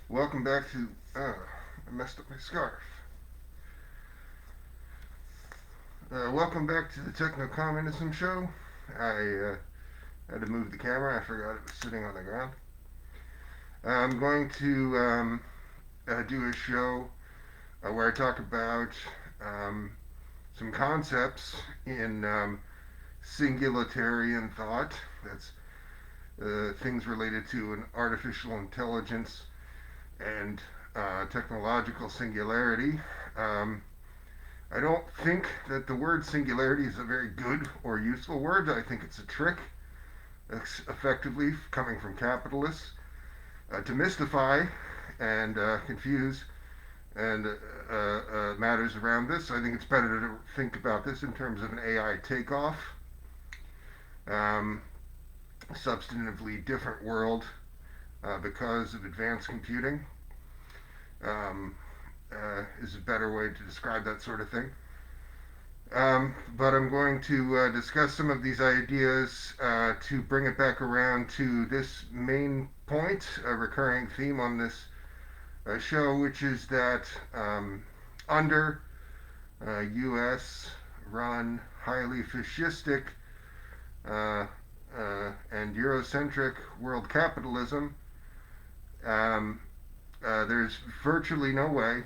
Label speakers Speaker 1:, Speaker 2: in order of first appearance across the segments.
Speaker 1: Welcome back to. I messed up my scarf. Welcome back to the Techno-Communism Show. I had to move the camera. I forgot it was sitting on the ground. I'm going to do a show where I talk about um, some concepts in singularitarian thought. That's things related to an artificial intelligence and technological singularity. Um, I don't think that the word singularity is a very good or useful word. I think it's a trick, effectively coming from capitalists, to mystify and confuse and matters around this. I think it's better to think about this in terms of an AI takeoff, um, substantively different world because of advanced computing. Um, is a better way to describe that sort of thing. But I'm going to discuss some of these ideas to bring it back around to this main point, a recurring theme on this show, which is that under U.S. run, highly fascistic and Eurocentric world capitalism, um, there's virtually no way,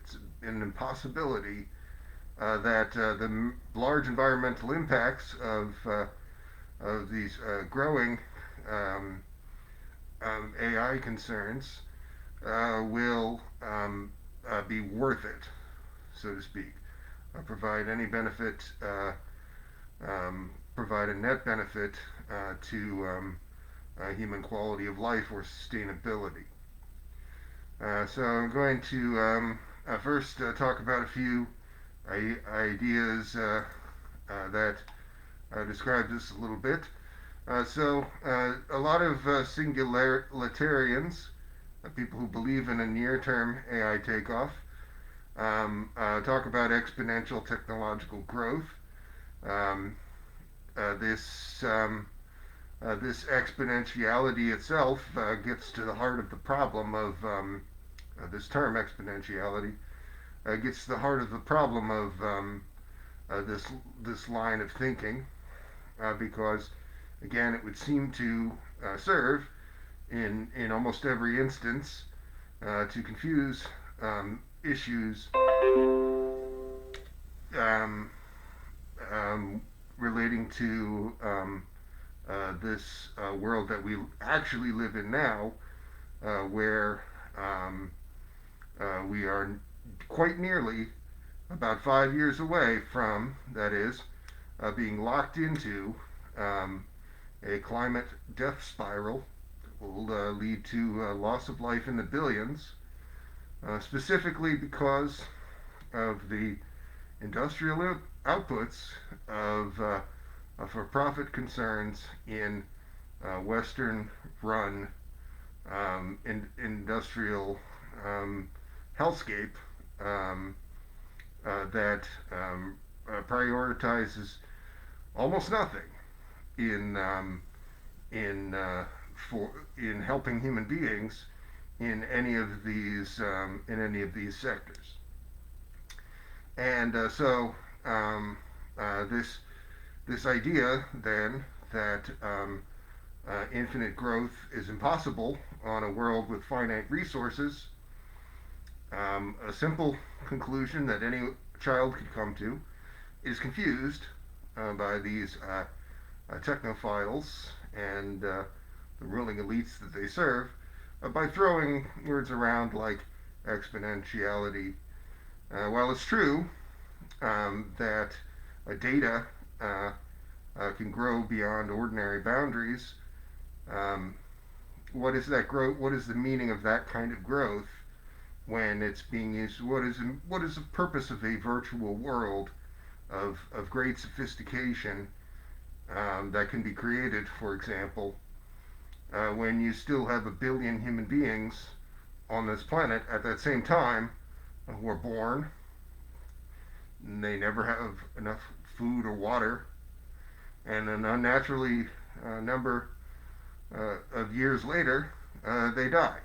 Speaker 1: it's an impossibility, that the large environmental impacts of these growing um, AI concerns will be worth it, so to speak. Provide any benefit, provide a net benefit to human quality of life or sustainability. So I'm going to first talk about a few ideas that describe this a little bit. A lot of singularitarians, people who believe in a near-term AI takeoff, talk about exponential technological growth. Um, this this exponentiality itself gets to the heart of the problem of this term exponentiality gets to the heart of the problem of this line of thinking because again it would seem to serve in almost every instance to confuse issues um, um, relating to this world that we actually live in now, where we are quite nearly about 5 years away from, that is, being locked into a climate death spiral that will lead to loss of life in the billions, specifically because of the industrial outputs of for-profit concerns in Western run industrial hellscape um, that prioritizes almost nothing in in for in helping human beings in any of these sectors. And this this idea then that infinite growth is impossible on a world with finite resources, a simple conclusion that any child could come to, is confused by these technophiles and the ruling elites that they serve by throwing words around like exponentiality. While it's true that data can grow beyond ordinary boundaries, um, what is that growth? What is the meaning of that kind of growth when it's being used? What is the purpose of a virtual world of great sophistication that can be created, for example, when you still have a billion human beings on this planet at that same time who are born and they never have enough food or water, and an unnaturally number of years later they die.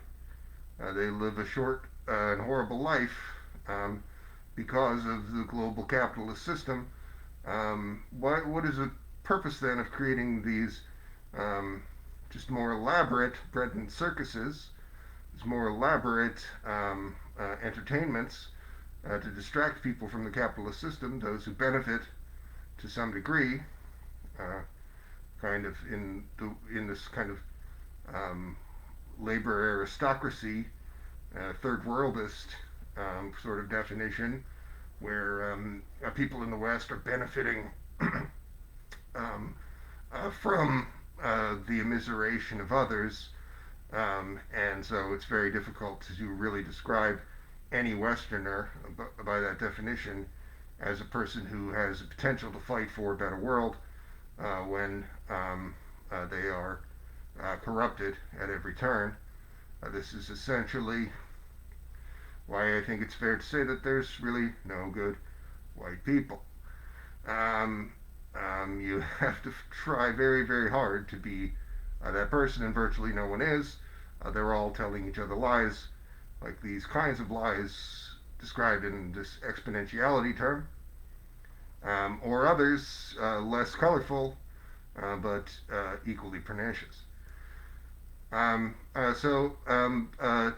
Speaker 1: They live a short and horrible life um, because of the global capitalist system. What is the purpose then of creating these um, just more elaborate bread and circuses, these more elaborate entertainments to distract people from the capitalist system, those who benefit to some degree, uh, kind of in this kind of um, labor aristocracy, third worldist sort of definition, where people in the West are benefiting um, from the immiseration of others, and so it's very difficult to really describe any Westerner by that definition as a person who has the potential to fight for a better world when they are corrupted at every turn. This is essentially why I think it's fair to say that there's really no good white people. Um, you have to try very, very hard to be that person, and virtually no one is. They're all telling each other lies, like these kinds of lies described in this exponentiality term, or others less colorful but equally pernicious.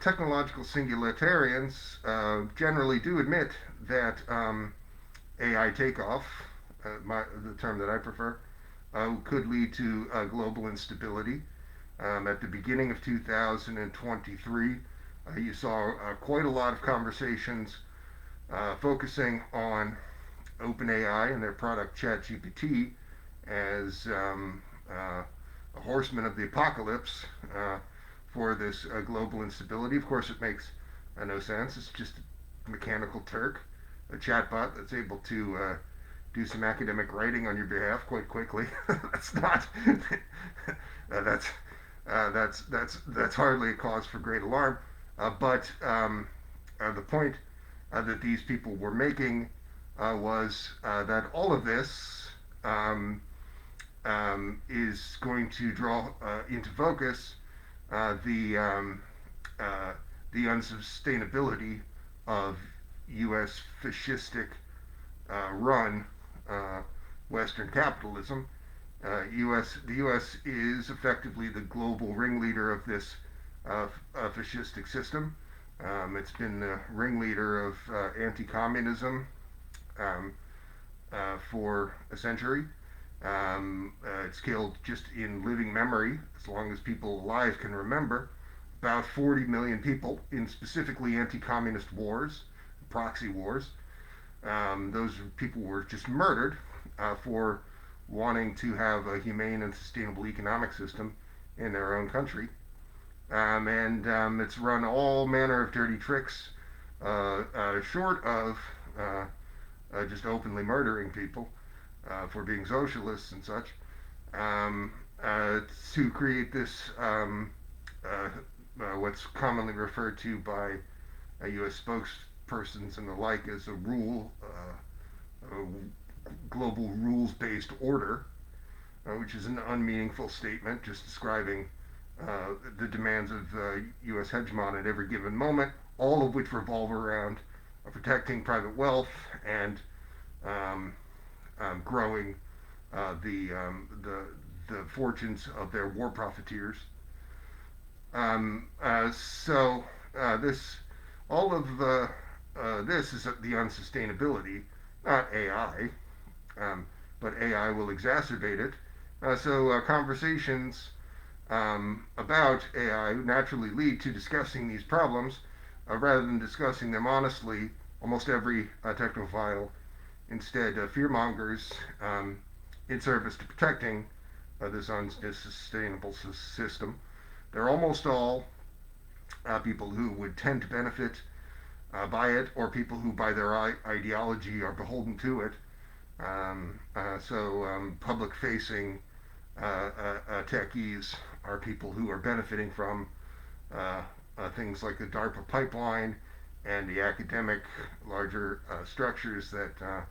Speaker 1: Technological singularitarians generally do admit that AI takeoff, the term that I prefer, could lead to global instability. At the beginning of 2023, you saw quite a lot of conversations focusing on OpenAI and their product ChatGPT as a horseman of the apocalypse for this global instability. Of course, it makes no sense. It's just a mechanical Turk, a chatbot that's able to do some academic writing on your behalf quite quickly. That's not. That's hardly a cause for great alarm. But the point that these people were making was that all of this is going to draw into focus the the unsustainability of U.S. fascistic run Western capitalism. The U.S. is effectively the global ringleader of this fascistic system. It's been the ringleader of anti-communism um, for a century. It's killed, just in living memory, as long as people alive can remember, about 40 million people in specifically anti-communist wars, proxy wars. Those people were just murdered for wanting to have a humane and sustainable economic system in their own country. And it's run all manner of dirty tricks, short of just openly murdering people for being socialists and such, um, to create this what's commonly referred to by U.S. spokespersons and the like as a global rules-based order, which is an unmeaningful statement, just describing the demands of U.S. hegemon at every given moment, all of which revolve around protecting private wealth and growing the fortunes of their war profiteers. So this all of this is the unsustainability, not AI, but AI will exacerbate it. So conversations about AI naturally lead to discussing these problems rather than discussing them honestly. Almost every technophile instead fearmongers in service to protecting this unsustainable system. They're almost all people who would tend to benefit by it, or people who, by their ideology, are beholden to it. Public-facing techies are people who are benefiting from things like the DARPA pipeline and the academic larger structures that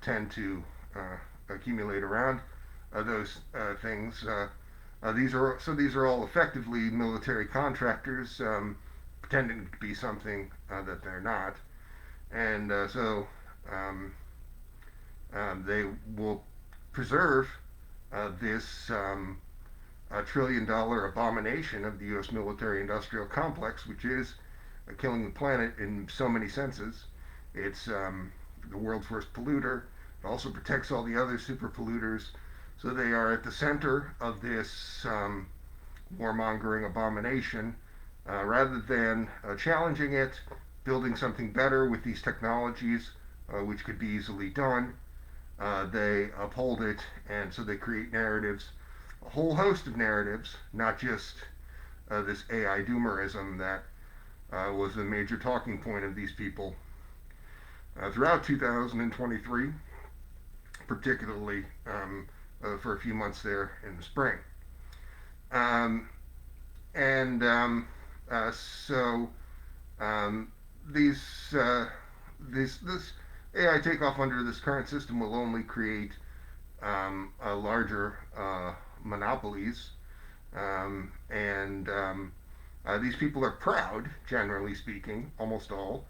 Speaker 1: tend to accumulate around those things. These are all effectively military contractors, pretending to be something that they're not, and so um, they will preserve this $1 trillion abomination of the U.S. military-industrial complex, which is killing the planet in so many senses. It's the world's worst polluter. It also protects all the other super polluters. So they are at the center of this warmongering abomination. Rather than challenging it, building something better with these technologies, which could be easily done, they uphold it, and so they create narratives, a whole host of narratives, not just this AI doomerism that was a major talking point of these people throughout 2023, particularly for a few months there in the spring. Um, and so um, these this AI takeoff under this current system will only create larger monopolies, and these people are proud, generally speaking, almost all,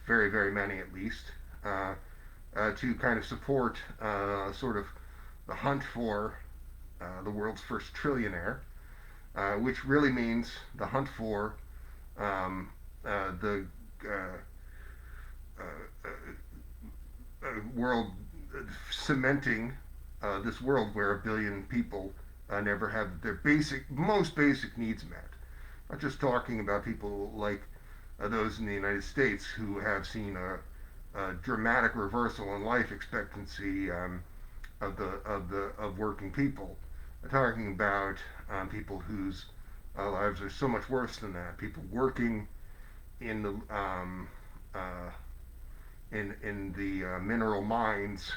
Speaker 1: very many at least, to kind of support sort of the hunt for the world's first trillionaire, which really means the hunt for the uh, world cementing this world where 1 billion people never have their most basic needs met. Not just talking about people like those in the United States who have seen a dramatic reversal in life expectancy of working people. I'm talking about people whose lives are so much worse than that. People working in the in the mineral mines,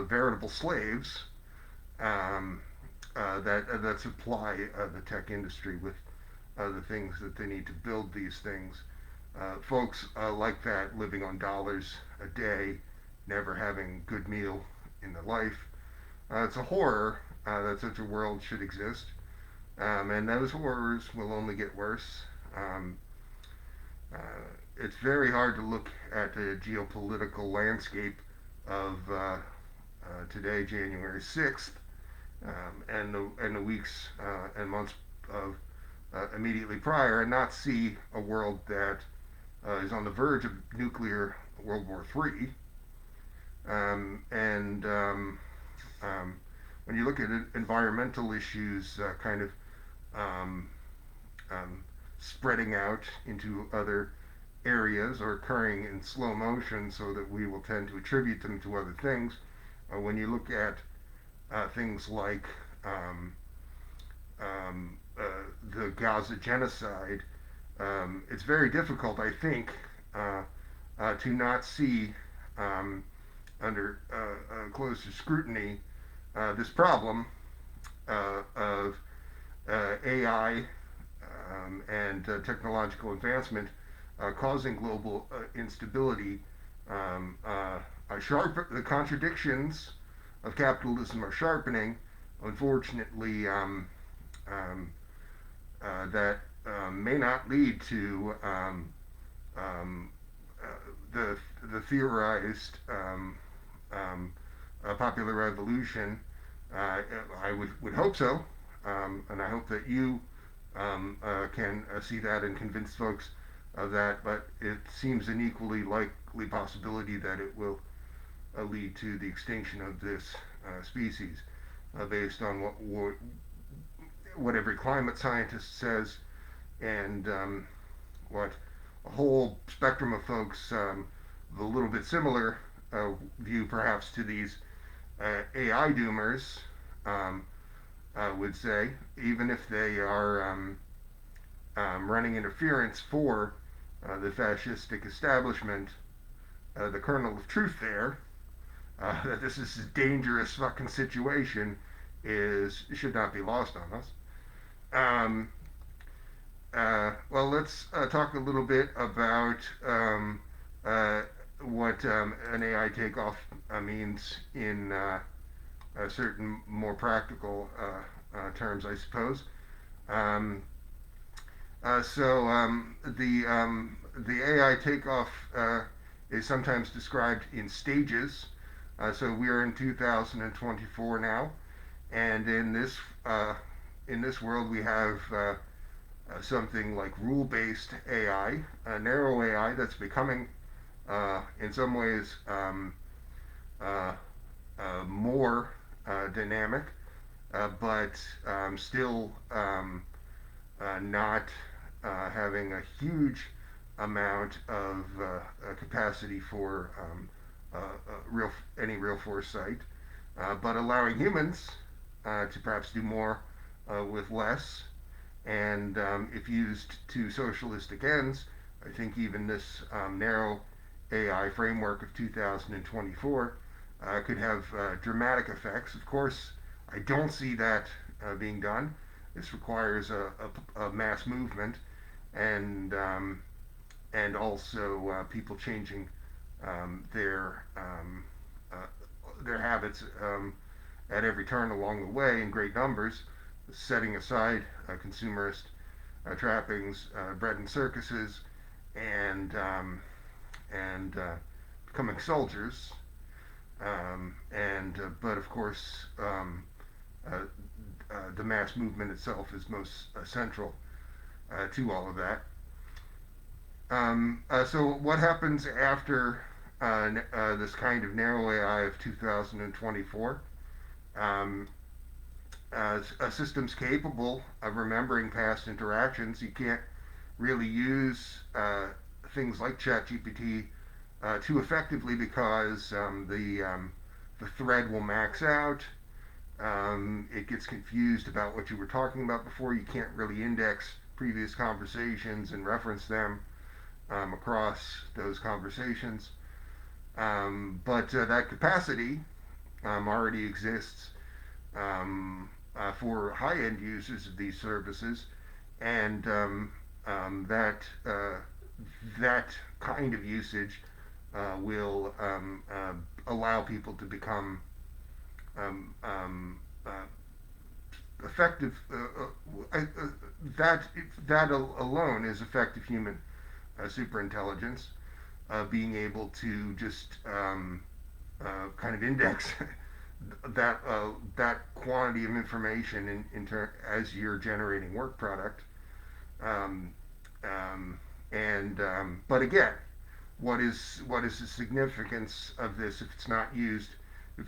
Speaker 1: veritable slaves that supply the tech industry with the things that they need to build these things. Folks like that living on dollars a day, never having a good meal in their life. It's a horror that such a world should exist, and those horrors will only get worse. Um, uh, it's very hard to look at the geopolitical landscape of today, January 6th, and the weeks and months of immediately prior, and not see a world that is on the verge of nuclear World War III. And when you look at environmental issues, kind of um, um, spreading out into other areas or occurring in slow motion so that we will tend to attribute them to other things. When you look at things like um, uh, the Gaza genocide, it's very difficult, I think, to not see under closer scrutiny this problem of AI and technological advancement causing global instability. The contradictions of capitalism are sharpening. Unfortunately, that may not lead to uh, the theorized popular revolution. I would hope so, and I hope that you can see that and convince folks of that. But it seems an equally likely possibility that it will lead to the extinction of this species, based on what every climate scientist says, and what a whole spectrum of folks, with a little bit similar view perhaps to these AI doomers, would say, even if they are running interference for the fascistic establishment, the kernel of truth there, that this is a dangerous fucking situation, should not be lost on us. Um, well, let's talk a little bit about what an AI takeoff means in certain more practical terms, I suppose. Um, The AI takeoff is sometimes described in stages. So we're in 2024 now, and in this world we have something like rule-based AI, narrow AI that's becoming in some ways uh, more dynamic, but still not having a huge amount of capacity for real any real foresight, but allowing humans to perhaps do more with less. And if used to socialistic ends, I think even this narrow AI framework of 2024 could have dramatic effects. Of course, I don't see that being done. This requires a mass movement and also people changing uh, their habits at every turn along the way in great numbers, setting aside consumerist trappings, bread and circuses, and becoming soldiers. And but of course, uh, the mass movement itself is most central to all of that. So what happens after this kind of narrow AI of 2024? Um, Systems capable of remembering past interactions. You can't really use things like ChatGPT too effectively because the thread will max out. It gets confused about what you were talking about before. You can't really index previous conversations and reference them across those conversations. But that capacity already exists for high-end users of these services, and that kind of usage will allow people to become um, um, uh, effective. That that alone is effective human superintelligence, being able to just kind of index that quantity of information as you're generating work product. Um, but again, what is the significance of this if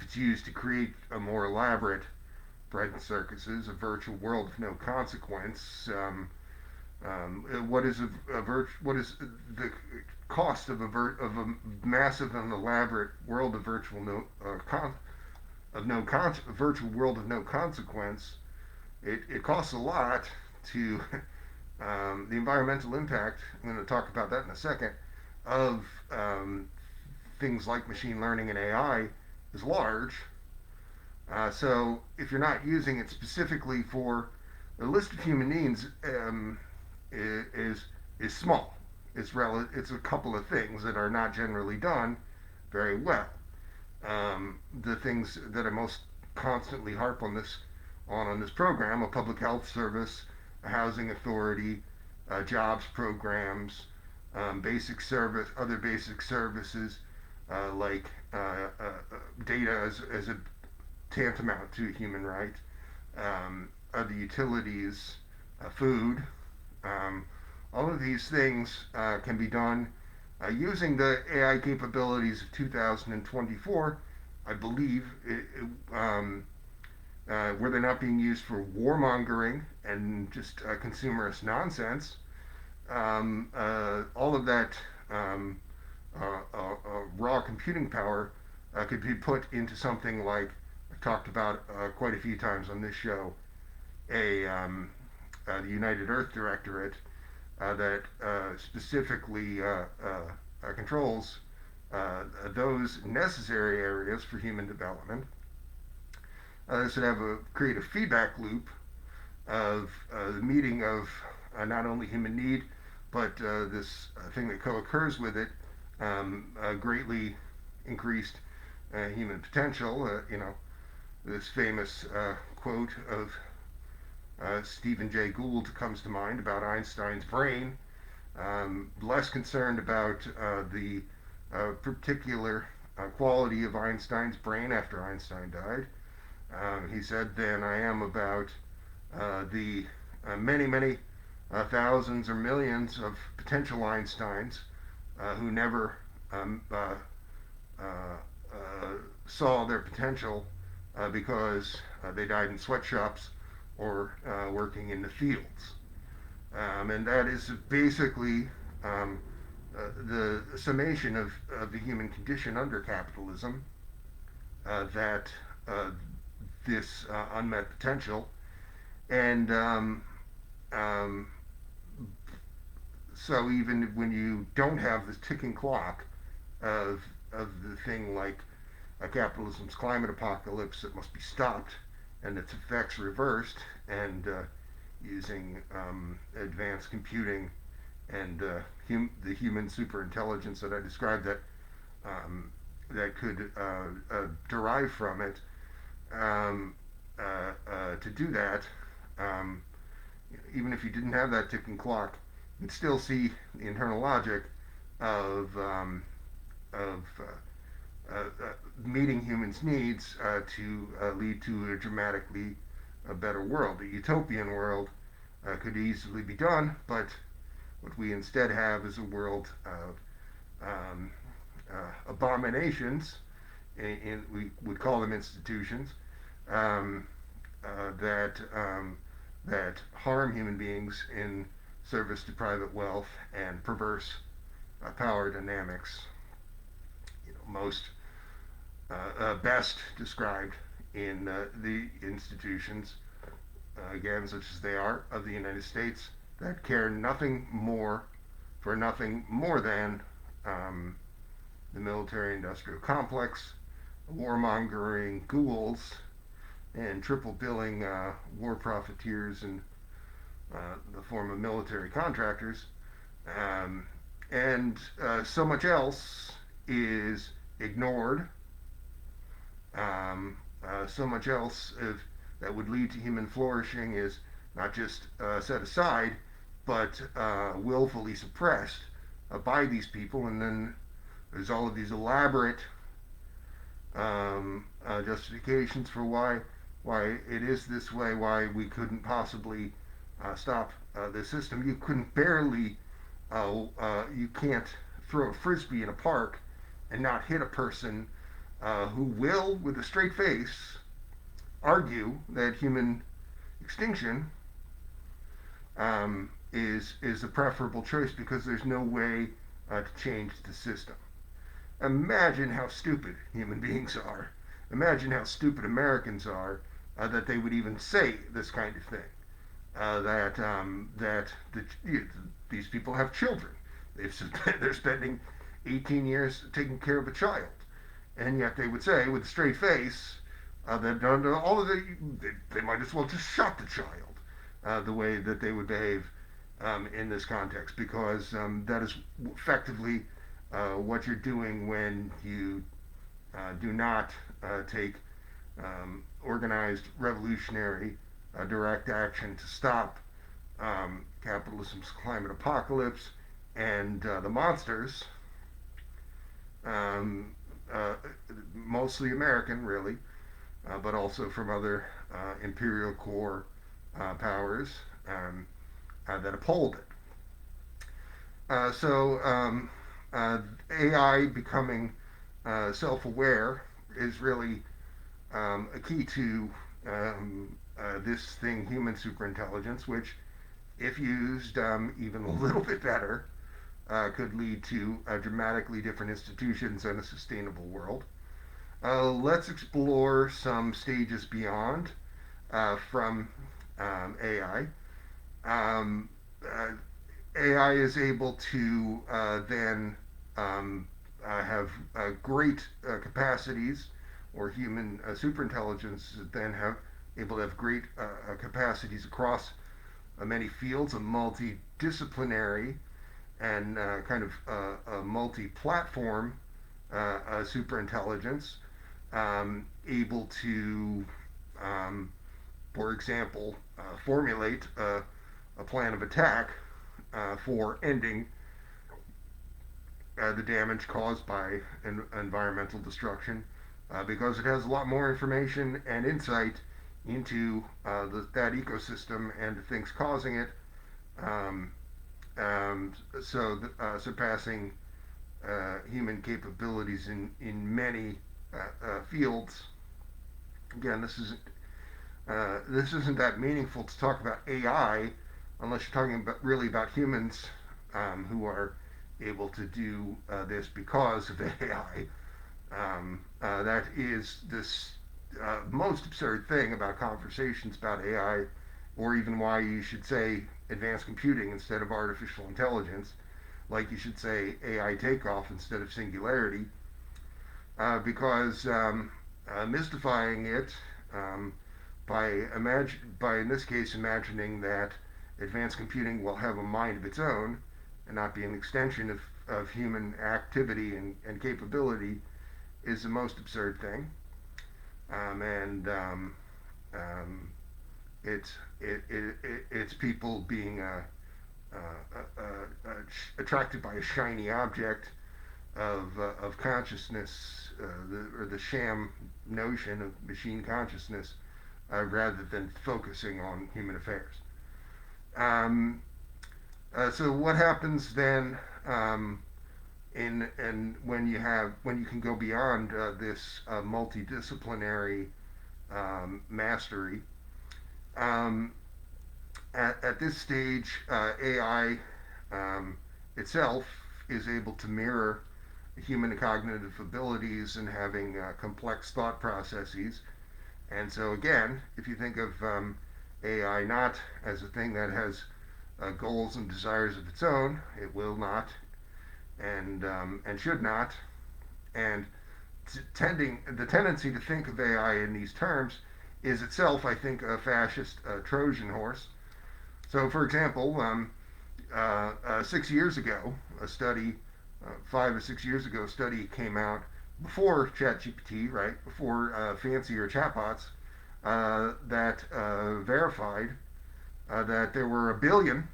Speaker 1: it's used to create a more elaborate bread and circuses, a virtual world of no consequence? What is the cost of of a massive and elaborate world of virtual no con- of no con- virtual world of no consequence? It costs a lot to the environmental impact. I'm going to talk about that in a second. Of things like machine learning and AI is large. So if you're not using it specifically for the list of human needs, is is small. It's a couple of things that are not generally done very well. The things that I most constantly harp on this program: a public health service, a housing authority, jobs programs, other basic services like data as a tantamount to a human right, other utilities, food. Um, all of these things can be done using the AI capabilities of 2024. I believe where they're not being used for warmongering and just consumerist nonsense. All of that raw computing power could be put into something like I've talked about quite a few times on this show, the United Earth Directorate that specifically controls those necessary areas for human development. This would create a feedback loop of the meeting of not only human need, but this thing that co-occurs with it, greatly increased human potential. This famous quote of Stephen Jay Gould comes to mind about Einstein's brain. Less concerned about the particular quality of Einstein's brain after Einstein died, he said, than I am about the many, many thousands or millions of potential Einsteins who never um, uh, saw their potential because they died in sweatshops or working in the fields. And that is basically um, the summation of the human condition under capitalism, that this unmet potential. And um, so even when you don't have this ticking clock of the thing like capitalism's climate apocalypse that must be stopped and its effects reversed, and using advanced computing and the human superintelligence that I described that could derive from it, um, to do that, um, even if you didn't have that ticking clock, you'd still see the internal logic of meeting humans' needs to lead to a dramatically better world. A utopian world could easily be done, but what we instead have is a world of abominations, we would call them institutions, um, that harm human beings in service to private wealth and perverse power dynamics. Most best described in the institutions, again, such as they are, of the United States, that care nothing more for nothing more than the military-industrial complex, warmongering ghouls, and triple billing war profiteers in the form of military contractors, um, and so much else is ignored. So much else that would lead to human flourishing is not just set aside, but willfully suppressed by these people. And then there's all of these elaborate justifications for why it is this way, why we couldn't possibly stop the system. You couldn't barely, you can't throw a frisbee in a park and not hit a person who will, with a straight face, argue that human extinction is the preferable choice because there's no way to change the system. Imagine how stupid human beings are. Imagine how stupid Americans are that they would even say this kind of thing. These people have children. They're spending 18 years taking care of a child, and yet they would say with a straight face that all of they might as well just shot the child, the way that they would behave in this context, because that is effectively what you're doing when you do not take organized revolutionary direct action to stop capitalism's climate apocalypse and the monsters, um, uh, mostly American, really, but also from other imperial core powers that uphold it. AI becoming self-aware is really a key to this thing, human superintelligence, which, if used even a little bit better, could lead to dramatically different institutions and a sustainable world. Let's explore some stages beyond from AI. Um, uh, AI is able to then have great capacities, or human superintelligence then have able to have great capacities across many fields, a multidisciplinary and kind of a multi-platform superintelligence, able to um, for example, formulate a plan of attack for ending the damage caused by environmental destruction, because it has a lot more information and insight into that ecosystem and the things causing it, um, surpassing human capabilities in many fields. Again, this isn't that meaningful to talk about AI unless you're talking about really about humans who are able to do this because of AI. That is this most absurd thing about conversations about AI, or even why you should say advanced computing instead of artificial intelligence, like you should say AI takeoff instead of singularity, because mystifying it um, by in this case imagining that advanced computing will have a mind of its own and not be an extension of human activity and capability is the most absurd thing. And um, it's it's people being attracted by a shiny object of consciousness, or the sham notion of machine consciousness, rather than focusing on human affairs. Um, so what happens then in when you can go beyond this multidisciplinary mastery? Um, at this stage, AI itself is able to mirror human cognitive abilities and having complex thought processes. And so, again, if you think of AI not as a thing that has goals and desires of its own, it will not and should not. And the tendency to think of AI in these terms is itself, I think, a fascist Trojan horse. So, for example, 6 years ago, a study, 5 or 6 years ago, a study came out before ChatGPT, right, before fancier chatbots, that verified that there were a billion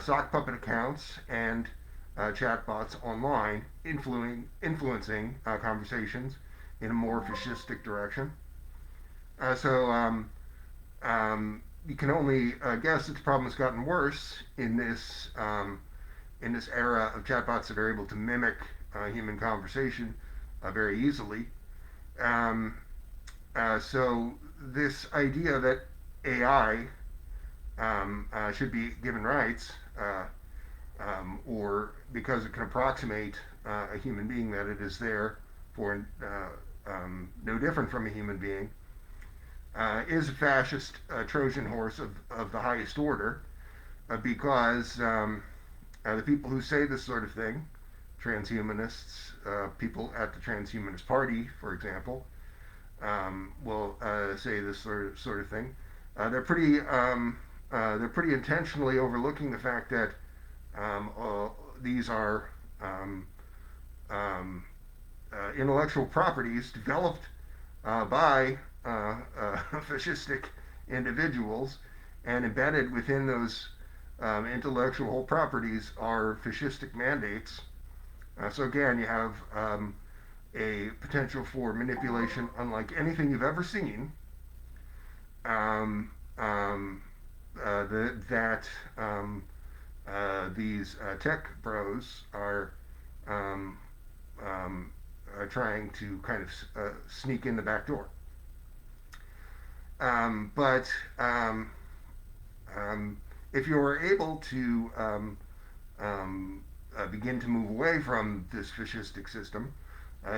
Speaker 1: sock puppet accounts and chatbots online influencing conversations in a more fascistic direction. So you can only guess that the problem has gotten worse in this era of chatbots that are able to mimic human conversation very easily. Um, so this idea that AI should be given rights, or because it can approximate a human being, that it is there for no different from a human being, is a fascist Trojan horse of the highest order, because the people who say this sort of thing, transhumanists, people at the Transhumanist Party, for example, will say this sort of thing. They're pretty intentionally overlooking the fact that these are um, intellectual properties developed by fascistic individuals, and embedded within those intellectual properties are fascistic mandates. So again, you have a potential for manipulation unlike anything you've ever seen. Um, um, that these tech bros um, are trying to kind of sneak in the back door. But if you're able to begin to move away from this fascistic system,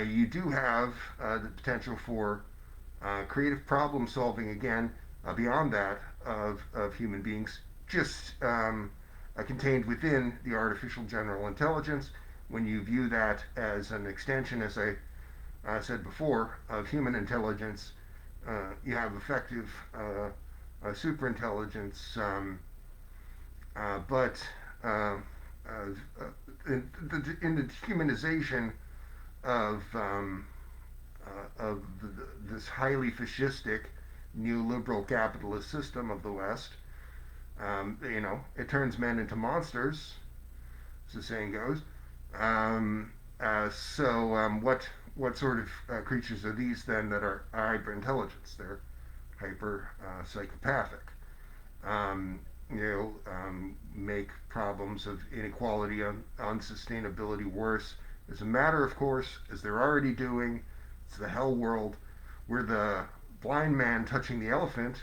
Speaker 1: you do have the potential for creative problem solving again, beyond that of human beings, just contained within the artificial general intelligence. When you view that as an extension, as I said before, of human intelligence, you have effective superintelligence, but in the dehumanization of this highly fascistic neoliberal capitalist system of the West. It turns men into monsters, as the saying goes. What sort of creatures are these then that are hyper intelligence? They're hyper psychopathic. Make problems of inequality and unsustainability worse. As a matter of course, as they're already doing, it's the hell world. We're the blind man touching the elephant,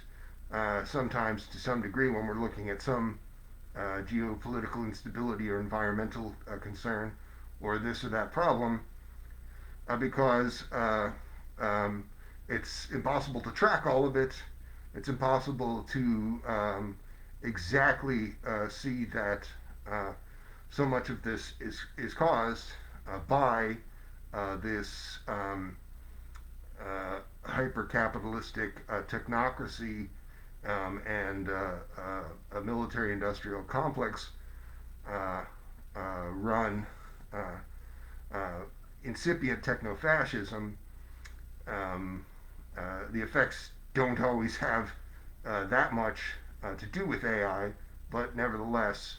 Speaker 1: sometimes to some degree when we're looking at some geopolitical instability or environmental concern or this or that problem, because it's impossible to track all of it. It's impossible to exactly see that so much of this is caused by this hyper capitalistic technocracy and a military industrial complex uh, run uh, incipient techno-fascism. Um, the effects don't always have that much to do with AI, but nevertheless,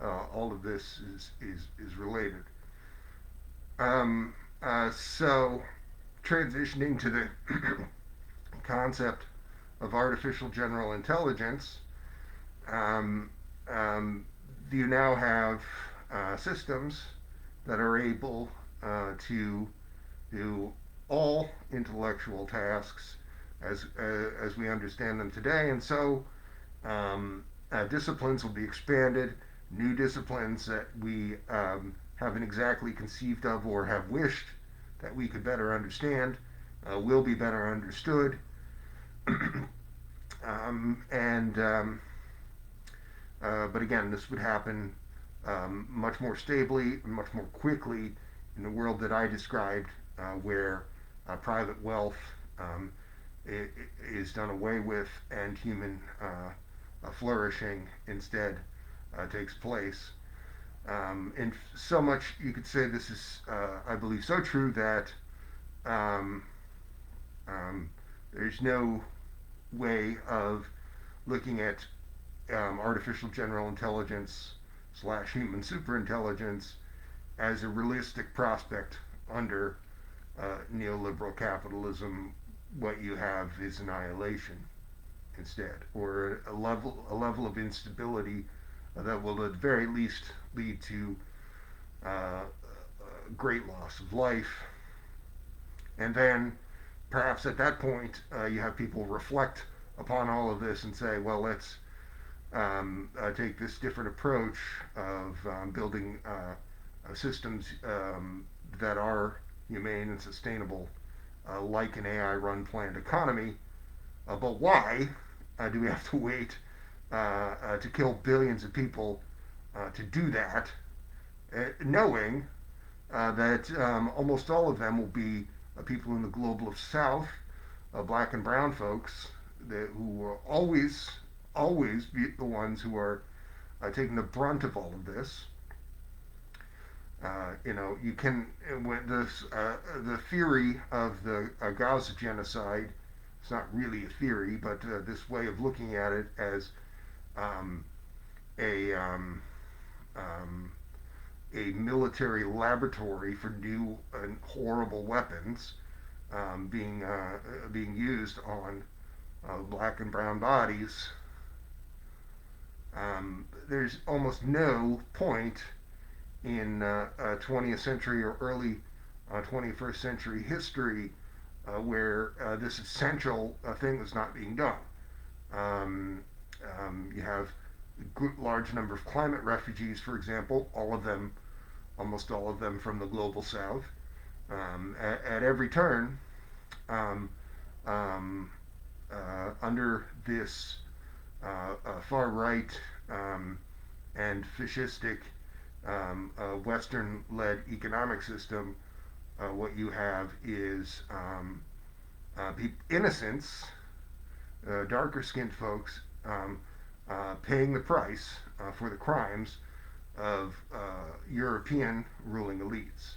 Speaker 1: all of this is related. So, transitioning to the concept of artificial general intelligence, um, um, you now have systems that are able to do all intellectual tasks as we understand them today, and so disciplines will be expanded. New disciplines that we haven't exactly conceived of or have wished that we could better understand will be better understood. And But again, this would happen much more stably, much more quickly in the world that I described, where private wealth um, is done away with and human flourishing instead takes place. And so much you could say this is, I believe, so true that um, um, there's no way of looking at artificial general intelligence slash human superintelligence as a realistic prospect under neoliberal capitalism. What you have is annihilation instead, or a level of instability that will at the very least lead to great loss of life. And then perhaps at that point you have people reflect upon all of this and say, well, let's take this different approach of building systems that are humane and sustainable, like an AI run planned economy. But why do we have to wait to kill billions of people to do that, knowing that almost all of them will be people in the global south, black and brown folks, who will always be the ones who are taking the brunt of all of this. You can when this the theory of the Gaza genocide. It's not really a theory, but this way of looking at it as um, a um, um, a military laboratory for new and horrible weapons being used on black and brown bodies. There's almost no point in 20th century or early 21st century history where this essential thing was not being done. Um, you have a good, large number of climate refugees, for example, almost all of them from the global south. At every turn, um, um, under this far right and fascistic Western led economic system, what you have is innocents, darker skinned folks, paying the price for the crimes of European ruling elites.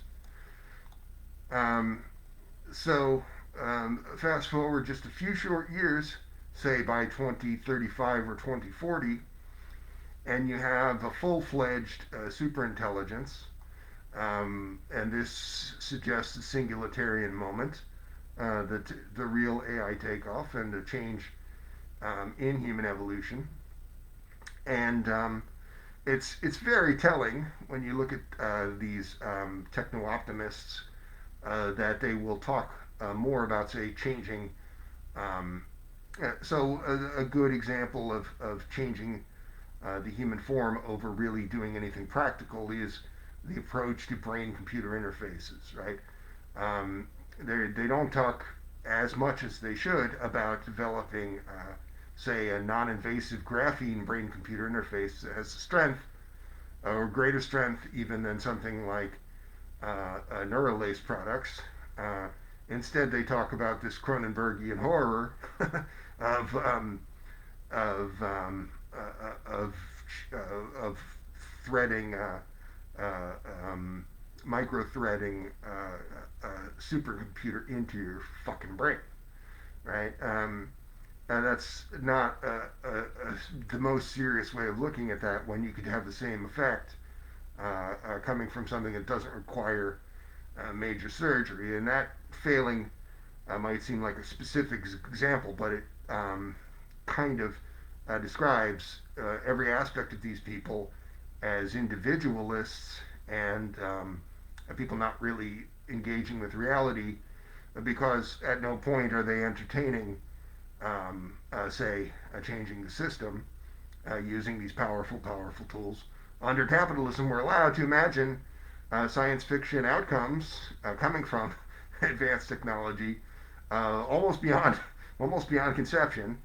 Speaker 1: Um, so, fast forward just a few short years, say by 2035 or 2040, and you have a full-fledged superintelligence, and this suggests a singularitarian moment, the real AI takeoff and the change in human evolution. And it's very telling when you look at these techno optimists that they will talk more about, say, changing. Um, so a good example of changing the human form over really doing anything practical is the approach to brain-computer interfaces, right? They don't talk as much as they should about developing, say, a non-invasive graphene brain-computer interface that has strength or greater strength even than something like Neuralase products. Uh, Instead, they talk about this Cronenbergian horror of of of threading, uh, um, micro threading supercomputer into your fucking brain, right? That's not the most serious way of looking at that when you could have the same effect coming from something that doesn't require major surgery. And that failing might seem like a specific example, but it kind of describes every aspect of these people as individualists and people not really engaging with reality because at no point are they entertaining, say, changing the system using these powerful tools. Under capitalism, we're allowed to imagine science fiction outcomes coming from advanced technology, almost beyond conception.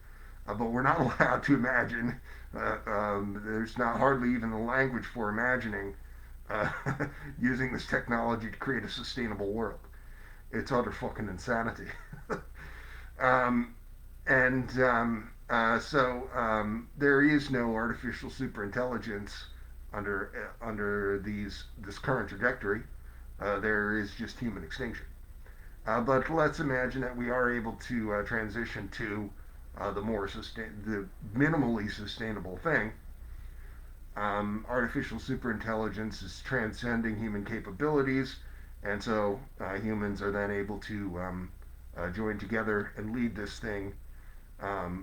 Speaker 1: But we're not allowed to imagine. There's not hardly even the language for imagining uh, using this technology to create a sustainable world. It's utter fucking insanity. um, and there is no artificial superintelligence under this current trajectory. There is just human extinction. But let's imagine that we are able to transition to the minimally sustainable thing. Artificial superintelligence is transcending human capabilities, and so humans are then able to join together and lead this thing,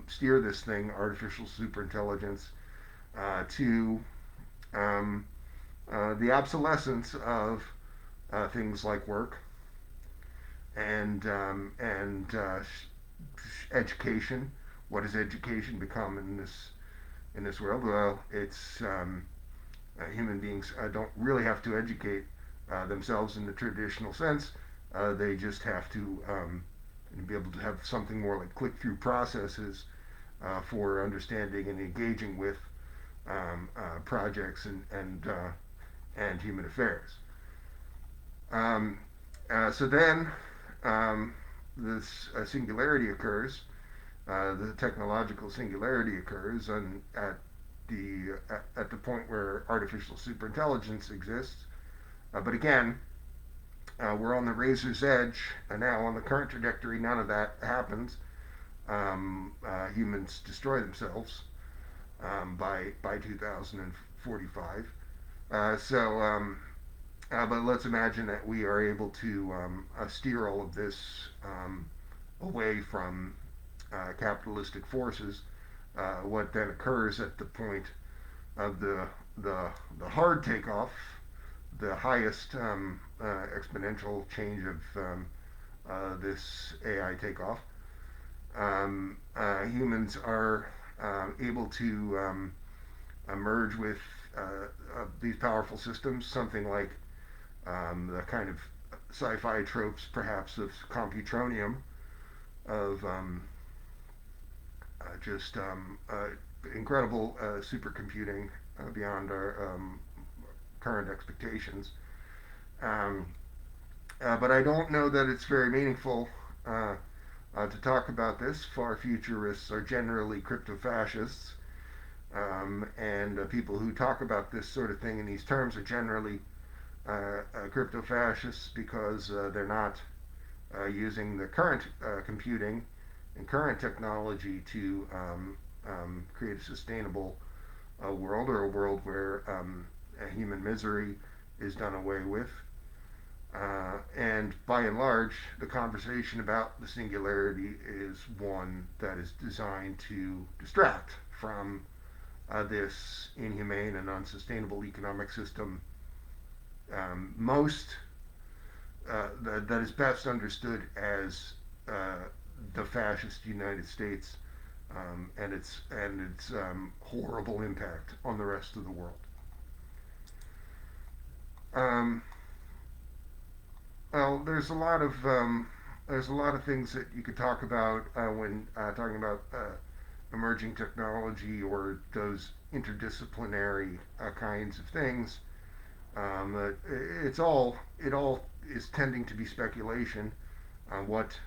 Speaker 1: steer this thing, artificial superintelligence, to um, the obsolescence of things like work and education. What has education become in this world? Well, it's human beings don't really have to educate themselves in the traditional sense. They just have to be able to have something more like click-through processes for understanding and engaging with projects and human affairs. Um, so then this singularity occurs, the technological singularity occurs, and at the point where artificial superintelligence exists. But again, we're on the razor's edge now. On the current trajectory, none of that happens. Humans destroy themselves by 2045. But let's imagine that we are able to steer all of this away from capitalistic forces. What then occurs at the point of the hard takeoff, the highest exponential change of this AI takeoff, humans are able to merge with these powerful systems, something like the kind of sci-fi tropes, perhaps, of computronium, of just incredible supercomputing beyond our current expectations. Um, but I don't know that it's very meaningful to talk about this. Far futurists are generally crypto-fascists, and people who talk about this sort of thing in these terms are generally crypto-fascists because they're not using the current computing and current technology to create a sustainable world, or a world where human misery is done away with. And by and large, the conversation about the singularity is one that is designed to distract from this inhumane and unsustainable economic system, most that is best understood as the fascist United States, and its horrible impact on the rest of the world. Um, well, there's a lot of things that you could talk about when talking about emerging technology or those interdisciplinary kinds of things. It all is tending to be speculation. What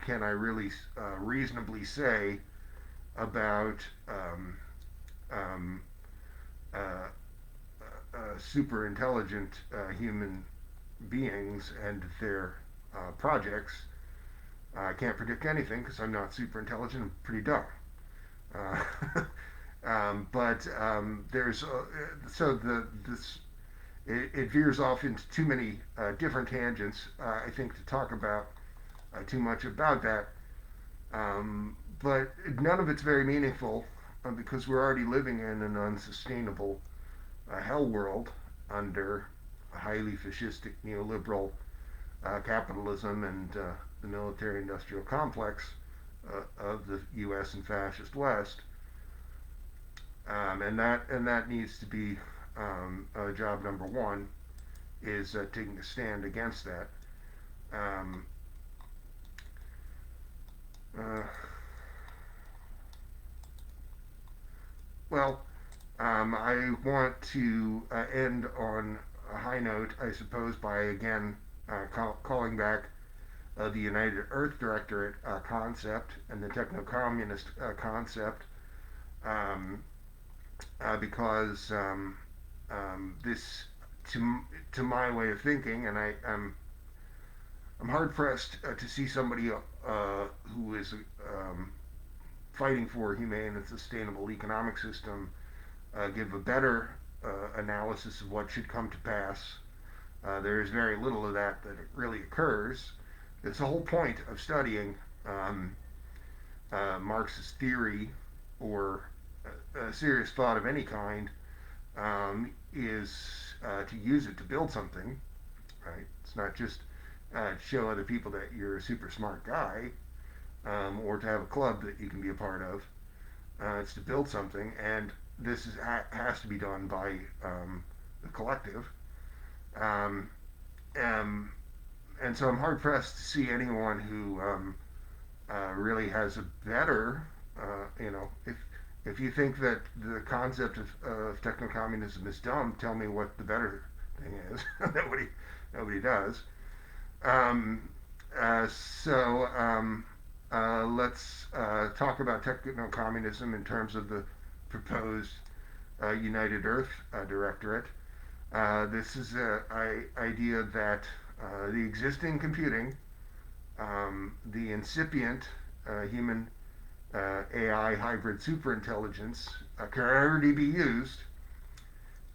Speaker 1: can I really reasonably say about um, uh, super intelligent human beings and their projects? I can't predict anything because I'm not super intelligent. I'm pretty dumb. Uh, but there's so the this it veers off into too many different tangents. I think to talk about too much about that. But none of it's very meaningful because we're already living in an unsustainable hell world under a highly fascistic neoliberal capitalism and the military industrial complex of the U.S. and fascist West. And that needs to be job number one, is taking a stand against that. Um, uh, well, I want to end on a high note, I suppose, by again calling back the United Earth Directorate concept and the techno-communist concept, um, because this, to my way of thinking, and I'm hard pressed to see somebody who is fighting for a humane and sustainable economic system give a better analysis of what should come to pass. There is very little of that really occurs. It's the whole point of studying Marxist theory or serious thought of any kind, is to use it to build something, right? It's not just show other people that you're a super smart guy, or to have a club that you can be a part of. It's to build something, and has to be done by the collective. Um, um, and so I'm hard pressed to see anyone who really has a better, if you think that the concept of techno-communism is dumb, tell me what the better thing is. Nobody does. Um, let's talk about techno-communism in terms of the proposed United Earth Directorate. This is an idea that the existing computing, the incipient human AI hybrid superintelligence can already be used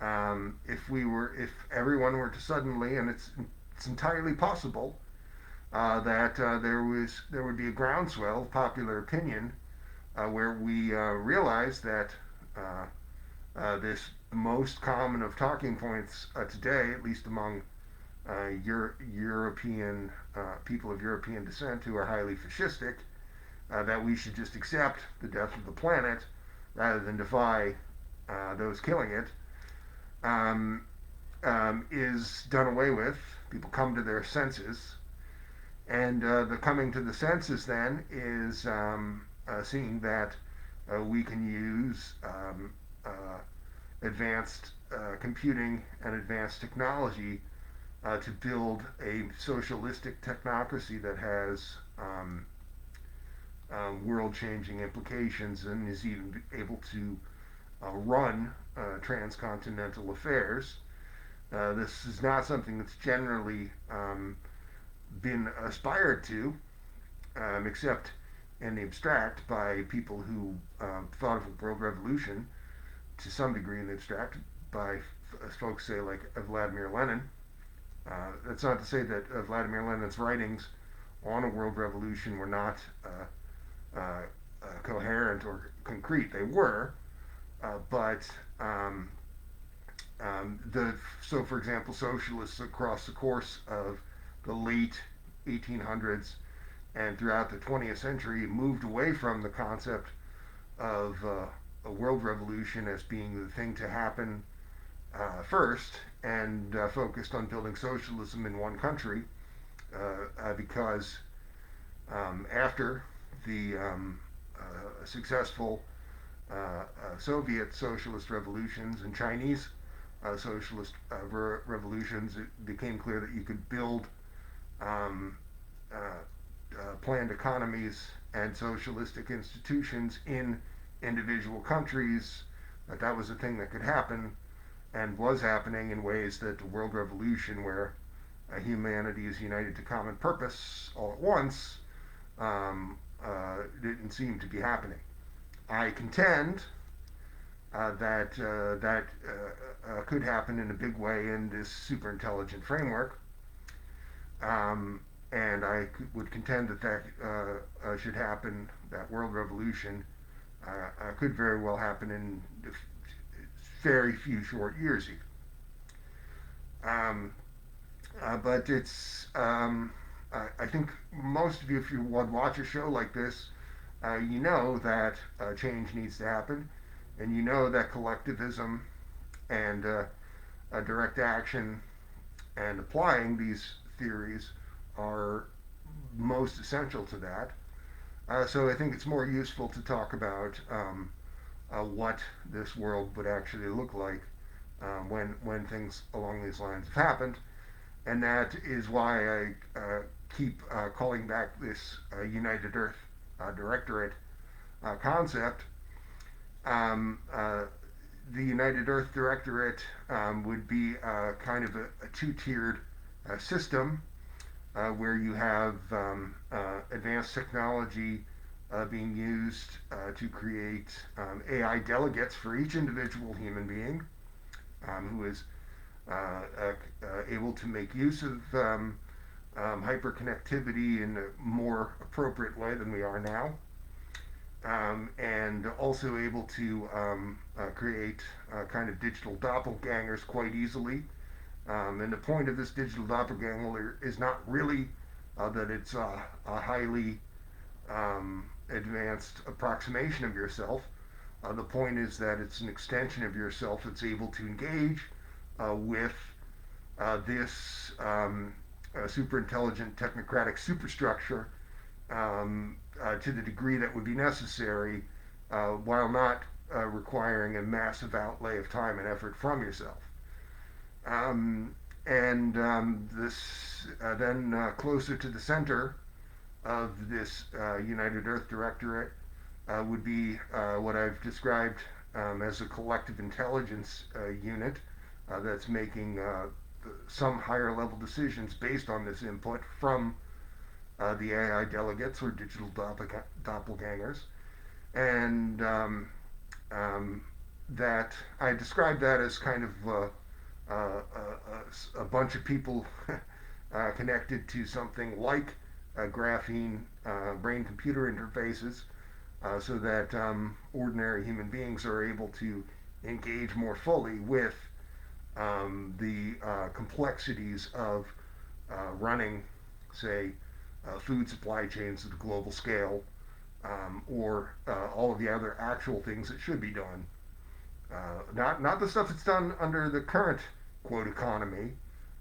Speaker 1: if everyone were to suddenly, and it's entirely possible that there would be a groundswell of popular opinion where we realize that this most common of talking points today, at least among European people of European descent who are highly fascistic, that we should just accept the death of the planet rather than defy those killing it, um, is done away with. People come to their senses, and the coming to the senses then is seeing that we can use advanced computing and advanced technology to build a socialistic technocracy that has world-changing implications and is even able to run transcontinental affairs. This is not something that's generally been aspired to, except in the abstract by people who thought of a world revolution to some degree in the abstract by folks, say, like Vladimir Lenin. That's not to say that Vladimir Lenin's writings on a world revolution were not coherent or concrete. They were, but so, for example, socialists across the course of the late 1800s and throughout the 20th century moved away from the concept of a world revolution as being the thing to happen first, and focused on building socialism in one country, because after the successful Soviet socialist revolutions and Chinese socialist revolutions, it became clear that you could build um, planned economies and socialistic institutions in individual countries. That was a thing that could happen and was happening in ways that the world revolution, where humanity is united to common purpose all at once, didn't seem to be happening. I contend that could happen in a big way in this super intelligent framework. And I would contend that should happen, that world revolution could very well happen in very few short years even. But I think most of you, if you watch a show like this, you know that change needs to happen, and you know that collectivism and direct action and applying these theories are most essential to that. So I think it's more useful to talk about what this world would actually look like when things along these lines have happened, and that is why I keep calling back this United Earth Directorate concept. Um, uh, the United Earth Directorate would be kind of a two-tiered system where you have advanced technology being used to create AI delegates for each individual human being who is able to make use of hyperconnectivity in a more appropriate way than we are now, and also able to create kind of digital doppelgangers quite easily. And the point of this digital doppelganger is not really that it's a highly advanced approximation of yourself. The point is that it's an extension of yourself that's able to engage with this super intelligent technocratic superstructure to the degree that would be necessary, while not requiring a massive outlay of time and effort from yourself. And this then closer to the center of this United Earth Directorate would be what I've described as a collective intelligence unit that's making some higher level decisions based on this input from the AI delegates or digital doppelgangers. And that I describe that as kind of a bunch of people connected to something like graphene brain computer interfaces, so that ordinary human beings are able to engage more fully with the complexities of running, say, food supply chains at a global scale, or all of the other actual things that should be done. Not the stuff that's done under the current quote economy,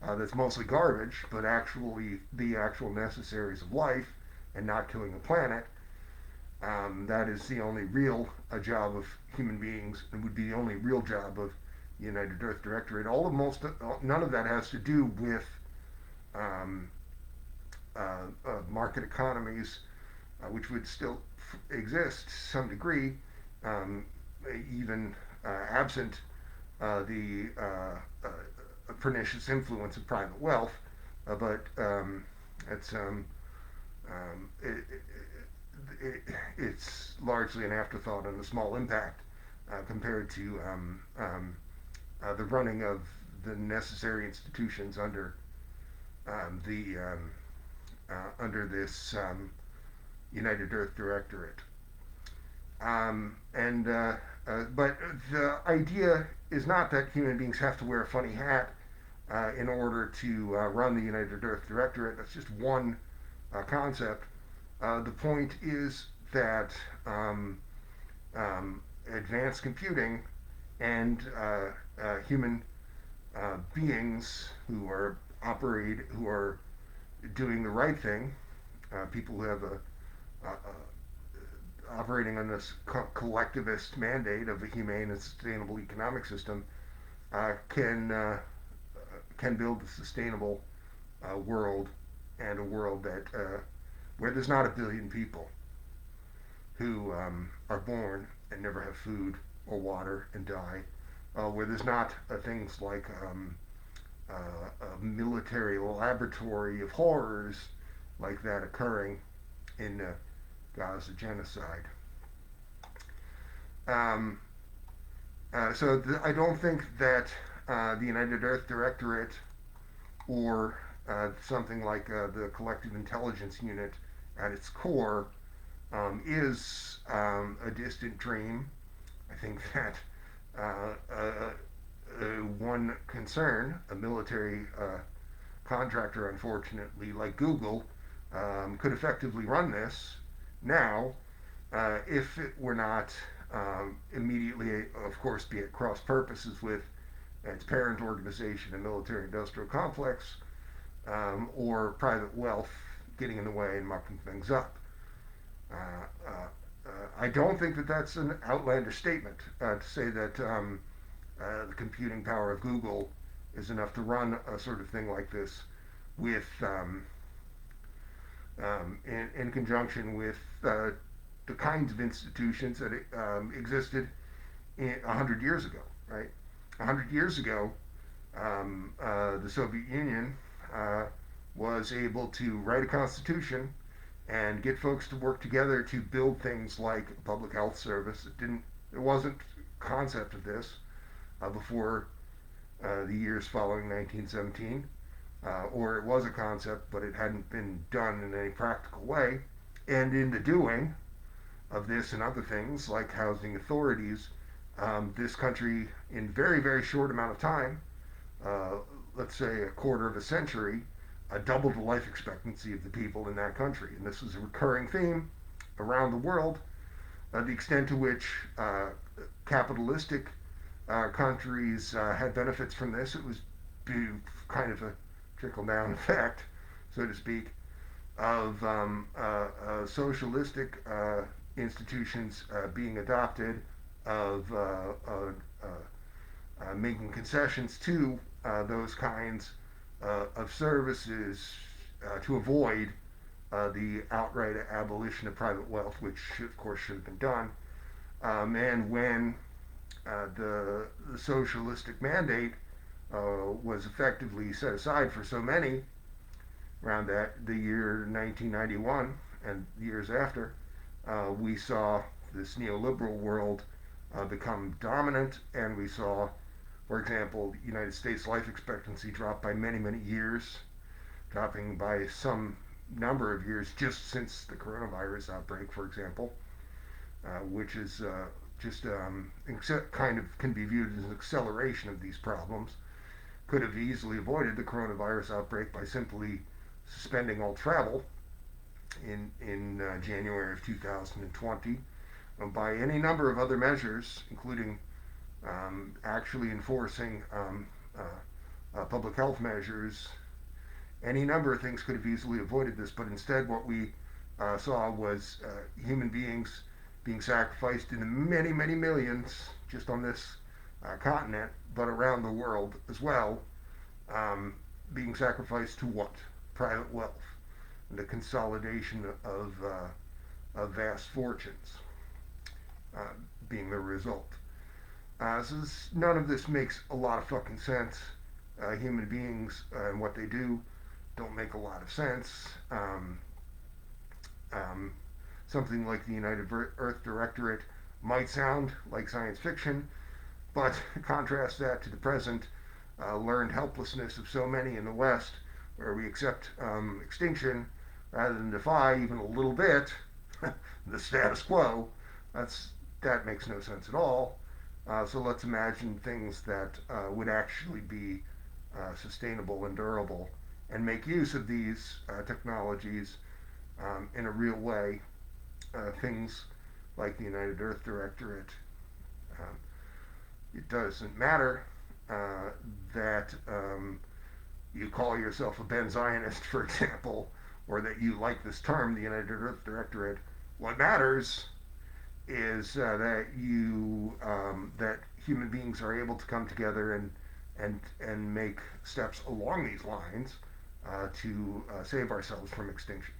Speaker 1: that's mostly garbage, but actually the actual necessaries of life and not killing the planet. That is the only real job of human beings, and would be the only real job of the United Earth Directorate. None of that has to do with market economies, which would still exist to some degree, even absent the pernicious influence of private wealth. But it's it, it's largely an afterthought and a small impact compared to the running of the necessary institutions the under this United Earth Directorate. But the idea is not that human beings have to wear a funny hat in order to run the United Earth Directorate. That's just one concept. The point is that advanced computing and human beings who are doing the right thing, people who have operating on this collectivist mandate of a humane and sustainable economic system, can build a sustainable world, and a world that where there's not a billion people who are born and never have food or water and die, where there's not things like a military laboratory of horrors like that occurring in Gaza genocide. Um, I don't think that the United Earth Directorate or something like the Collective Intelligence Unit at its core is a distant dream. I think that one concern, a military contractor, unfortunately, like Google, could effectively run this now if it were not immediately, of course, be at cross purposes with its parent organization, a military industrial complex, or private wealth getting in the way and mucking things up. Uh, uh, I don't think that that's an outlandish statement to say that the computing power of Google is enough to run a sort of thing like this with in conjunction with the kinds of institutions that existed 100 years ago, right? 100 years ago, the Soviet Union was able to write a constitution and get folks to work together to build things like a public health service. There wasn't concept of this before the years following 1917, or it was a concept, but it hadn't been done in any practical way. And in the doing of this and other things like housing authorities, this country, in very, very short amount of time, uh, let's say a quarter of a century, doubled the life expectancy of the people in that country. And this was a recurring theme around the world, the extent to which capitalistic countries had benefits from this. It was kind of a trickle down effect, so to speak, of socialistic institutions being adopted, of making concessions to those kinds of services to avoid the outright abolition of private wealth, which of course should have been done. And when the socialistic mandate was effectively set aside for so many around the year 1991 and years after, we saw this neoliberal world become dominant, and we saw, for example, the United States life expectancy drop by many, many years, dropping by some number of years just since the coronavirus outbreak, for example, which is just kind of can be viewed as an acceleration of these problems. Could have easily avoided the coronavirus outbreak by simply suspending all travel in January of 2020, by any number of other measures, including actually enforcing public health measures. Any number of things could have easily avoided this, but instead what we saw was human beings being sacrificed in the many, many millions just on this continent, but around the world as well, being sacrificed to what? Private wealth, and the consolidation of vast fortunes being the result. None of this makes a lot of fucking sense. Human beings and what they do don't make a lot of sense. something like the United Earth Directorate might sound like science fiction, but contrast that to the present learned helplessness of so many in the West, where we accept extinction rather than defy even a little bit the status quo. That's that makes no sense at all. So let's imagine things that would actually be sustainable and durable, and make use of these technologies in a real way. Things like the United Earth Directorate. Um, it doesn't matter that you call yourself a Benzionist, for example, or that you like this term, the United Earth Directorate. What matters is that human beings are able to come together and make steps along these lines to save ourselves from extinction.